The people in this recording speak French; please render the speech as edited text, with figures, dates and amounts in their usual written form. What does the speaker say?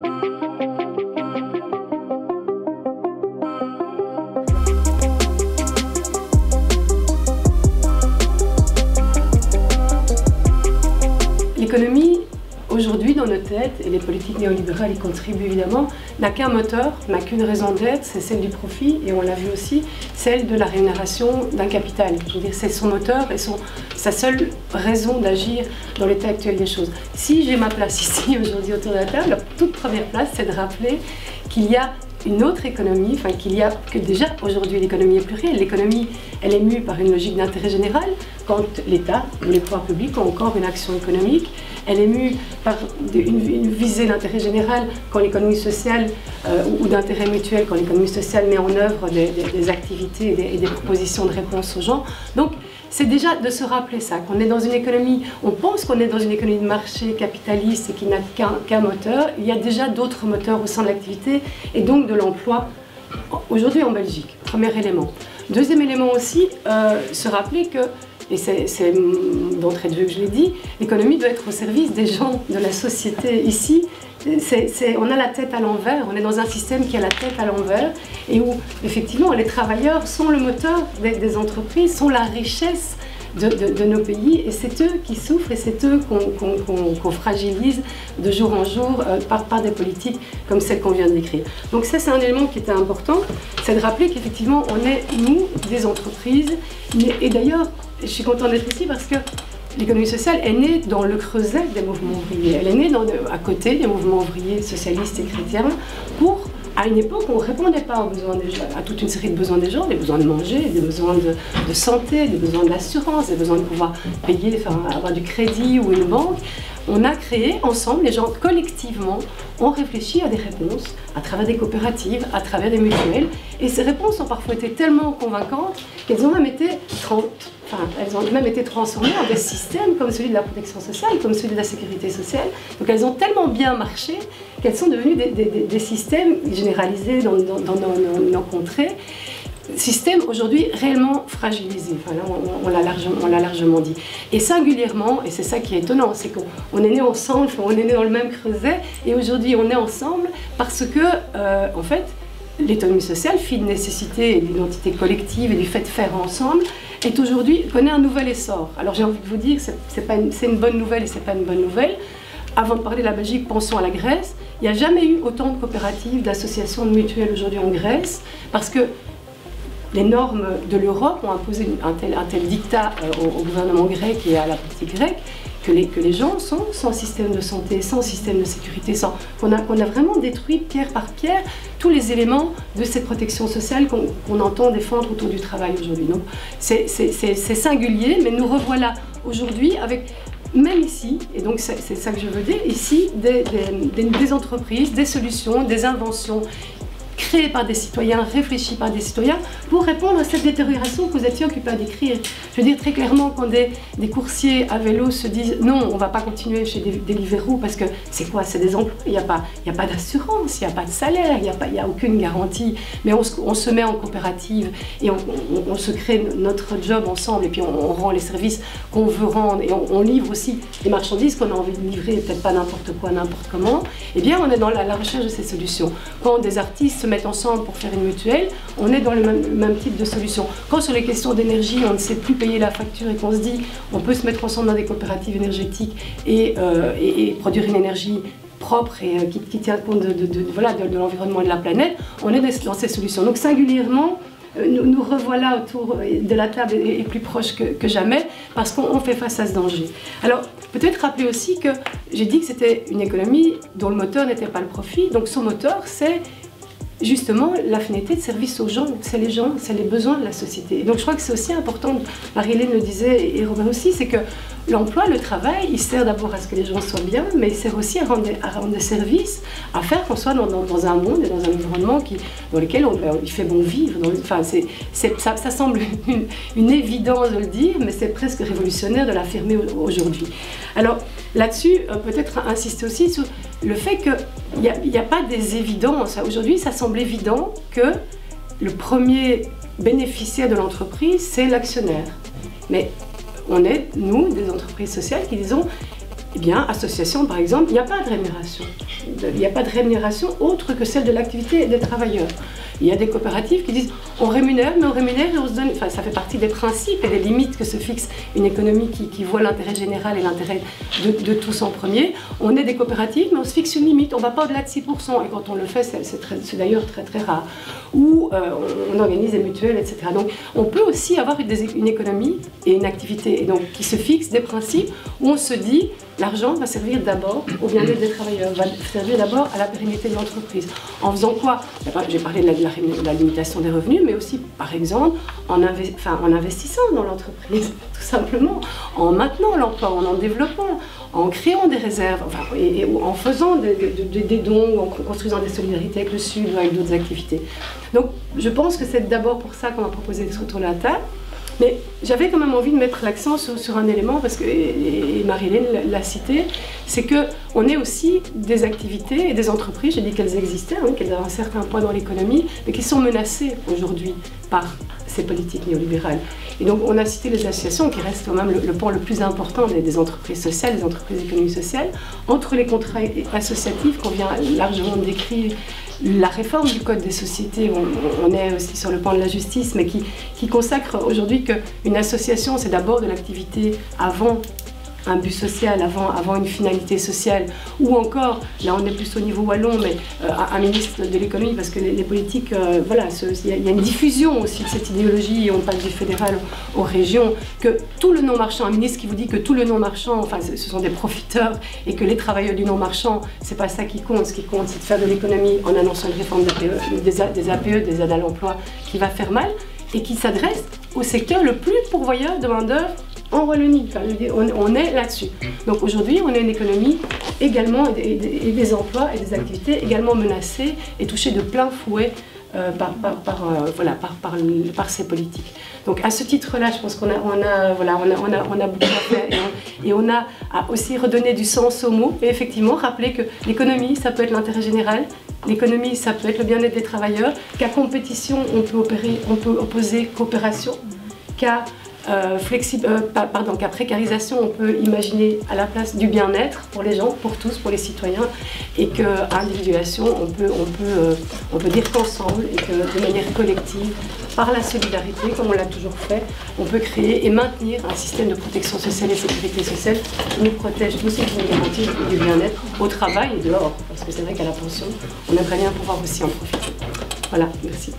L'économie, aujourd'hui, dans nos têtes, et les politiques néolibérales y contribuent évidemment, n'a qu'un moteur, n'a qu'une raison d'être, c'est celle du profit, et on l'a vu aussi, celle de la rémunération d'un capital. Je veux dire, c'est son moteur et sa seule raison d'agir dans l'état actuel des choses. Si j'ai ma place ici, aujourd'hui, autour de la table, la toute première place, c'est de rappeler qu'il y a une autre économie, enfin que déjà aujourd'hui l'économie est plurielle. L'économie, elle est mue par une logique d'intérêt général quand l'État ou les pouvoirs publics ont encore une action économique. Elle est mue par une visée d'intérêt général quand l'économie sociale ou d'intérêt mutuel quand l'économie sociale met en œuvre des activités et des propositions de réponse aux gens. Donc c'est déjà de se rappeler ça, qu'on est dans une économie, on pense qu'on est dans une économie de marché capitaliste et qui n'a qu'un moteur. Il y a déjà d'autres moteurs au sein de l'activité et donc de l'emploi aujourd'hui en Belgique, premier élément. Deuxième élément aussi, se rappeler que, et c'est d'entrée de jeu que je l'ai dit, l'économie doit être au service des gens, de la société. Ici, on a la tête à l'envers, on est dans un système qui a la tête à l'envers et où effectivement les travailleurs sont le moteur des entreprises, sont la richesse de nos pays et c'est eux qui souffrent et c'est eux qu'on fragilise de jour en jour par des politiques comme celles qu'on vient de décrire. Donc ça c'est un élément qui était important, c'est de rappeler qu'effectivement on est nous des entreprises et d'ailleurs je suis contente d'être ici parce que l'économie sociale est née dans le creuset des mouvements ouvriers. Elle est née à côté des mouvements ouvriers socialistes et chrétiens à une époque où on ne répondait pas aux besoins des gens, à toute une série de besoins des gens, des besoins de manger, des besoins de santé, des besoins de l'assurance, des besoins de pouvoir payer, enfin, avoir du crédit ou une banque. On a créé ensemble, les gens collectivement ont réfléchi à des réponses à travers des coopératives, à travers des mutuelles. Et ces réponses ont parfois été tellement convaincantes qu'elles ont même été transformées en des systèmes comme celui de la protection sociale, comme celui de la sécurité sociale. Donc elles ont tellement bien marché qu'elles sont devenues des systèmes généralisés dans nos contrées. Système aujourd'hui réellement fragilisé, enfin, là, on l'a largement dit. Et singulièrement, et c'est ça qui est étonnant, c'est qu'on est né ensemble, on est né dans le même creuset, et aujourd'hui on est ensemble parce que, en fait, l'autonomie sociale, fille de nécessité et d'identité collective et du fait de faire ensemble, connaît un nouvel essor. Alors j'ai envie de vous dire, c'est une bonne nouvelle et c'est pas une bonne nouvelle. Avant de parler de la Belgique, pensons à la Grèce. Il n'y a jamais eu autant de coopératives, d'associations, de mutuelles aujourd'hui en Grèce, parce que les normes de l'Europe ont imposé un tel dictat au gouvernement grec et à la politique grecque que les gens sont sans système de santé, sans système de sécurité, qu'on a vraiment détruit pierre par pierre tous les éléments de cette protection sociale qu'on entend défendre autour du travail aujourd'hui. Donc c'est singulier, mais nous revoilà aujourd'hui avec, même ici, et donc c'est ça que je veux dire, ici des entreprises, des solutions, des inventions créées par des citoyens, réfléchies par des citoyens, pour répondre à cette détérioration que vous étiez occupé à décrire. Je veux dire très clairement, quand des coursiers à vélo se disent non, on ne va pas continuer chez Deliveroo parce que c'est quoi? C'est des emplois, il n'y a pas d'assurance, il n'y a pas de salaire, il n'y a aucune garantie, mais on se met en coopérative et on se crée notre job ensemble et puis on rend les services qu'on veut rendre et on livre aussi des marchandises qu'on a envie de livrer, peut-être pas n'importe quoi, n'importe comment. Eh bien, on est dans la recherche de ces solutions. Quand des artistes se mettent ensemble pour faire une mutuelle, on est dans le même type de solution. Quand sur les questions d'énergie, on ne sait plus payer la facture et qu'on se dit on peut se mettre ensemble dans des coopératives énergétiques et produire une énergie propre et qui tient compte de l'environnement et de la planète, on est dans ces solutions. Donc singulièrement, nous revoilà autour de la table et plus proches que jamais parce qu'on fait face à ce danger. Alors peut-être rappeler aussi que j'ai dit que c'était une économie dont le moteur n'était pas le profit, donc son moteur c'est justement la finalité de service aux gens, c'est les gens, c'est les besoins de la société. Et donc je crois que c'est aussi important, Marie-Hélène le disait et Robin aussi, c'est que l'emploi, le travail, il sert d'abord à ce que les gens soient bien, mais il sert aussi à rendre des services, à faire qu'on soit dans un monde et dans un environnement dans lequel il fait bon vivre. Enfin, ça semble une évidence de le dire, mais c'est presque révolutionnaire de l'affirmer aujourd'hui. Alors là-dessus, peut-être insister aussi sur le fait qu'il n'y a pas des évidences. Aujourd'hui, ça semble évident que le premier bénéficiaire de l'entreprise, c'est l'actionnaire. Mais on est, nous, des entreprises sociales qui disons, eh bien, association par exemple, il n'y a pas de rémunération. il n'y a pas de rémunération autre que celle de l'activité des travailleurs. Il y a des coopératives qui disent on rémunère, mais on rémunère et on se donne. Enfin, ça fait partie des principes et des limites que se fixe une économie qui voit l'intérêt général et l'intérêt de tous en premier. On est des coopératives, mais on se fixe une limite. On ne va pas au-delà de 6%. Et quand on le fait, c'est d'ailleurs très très rare. Ou on organise des mutuelles, etc. Donc on peut aussi avoir une économie et une activité et donc, qui se fixe des principes où on se dit l'argent va servir d'abord au bien-être des travailleurs, va servir d'abord à la pérennité de l'entreprise. En faisant quoi? J'ai parlé de la limitation des revenus, mais aussi, par exemple, en investissant dans l'entreprise, tout simplement, en maintenant l'emploi, en développant, en créant des réserves, et en faisant des dons, en construisant des solidarités avec le Sud ou avec d'autres activités. Donc, je pense que c'est d'abord pour ça qu'on a proposé de se retourner à la table. Mais j'avais quand même envie de mettre l'accent sur un élément, parce que, et Marie-Hélène l'a cité, c'est qu'on est aussi des activités et des entreprises, j'ai dit qu'elles existaient, hein, qu'elles avaient un certain poids dans l'économie, mais qui sont menacées aujourd'hui par ces politiques néolibérales. Et donc on a cité les associations qui restent quand même le pan le plus important des entreprises sociales, des entreprises d'économie sociale, entre les contrats associatifs qu'on vient largement décrire, la réforme du Code des sociétés, on est aussi sur le plan de la justice, mais qui consacre aujourd'hui qu'une association, c'est d'abord de l'activité avant un but social, avant une finalité sociale, ou encore, là on est plus au niveau wallon, mais un ministre de l'économie, parce que les politiques, voilà, il y a une diffusion aussi de cette idéologie, et on passe du fédéral aux régions, que tout le non-marchand, un ministre qui vous dit que tout le non-marchand, enfin ce sont des profiteurs, et que les travailleurs du non-marchand, c'est pas ça qui compte, ce qui compte c'est de faire de l'économie en annonçant une réforme des APE, des aides à l'emploi, qui va faire mal, et qui s'adresse au secteur le plus pourvoyeur de main-d'œuvre en Wallonie. Enfin, je veux dire, on est là-dessus. Donc aujourd'hui, on a une économie également, et des emplois et des activités également menacées et touchées de plein fouet par ces politiques. Donc à ce titre-là, je pense qu'on a beaucoup à faire et on a à aussi redonner du sens aux mots et effectivement rappeler que l'économie, ça peut être l'intérêt général, l'économie, ça peut être le bien-être des travailleurs, qu'à compétition, on peut opposer coopération, qu'à qu'à précarisation, on peut imaginer à la place du bien-être pour les gens, pour tous, pour les citoyens, et qu'à individuation, on peut dire qu'ensemble et que de manière collective, par la solidarité, comme on l'a toujours fait, on peut créer et maintenir un système de protection sociale et de sécurité sociale qui nous protège tous et qui nous garantit du bien-être au travail et dehors. Parce que c'est vrai qu'à la pension, on aimerait bien pouvoir aussi en profiter. Voilà, merci.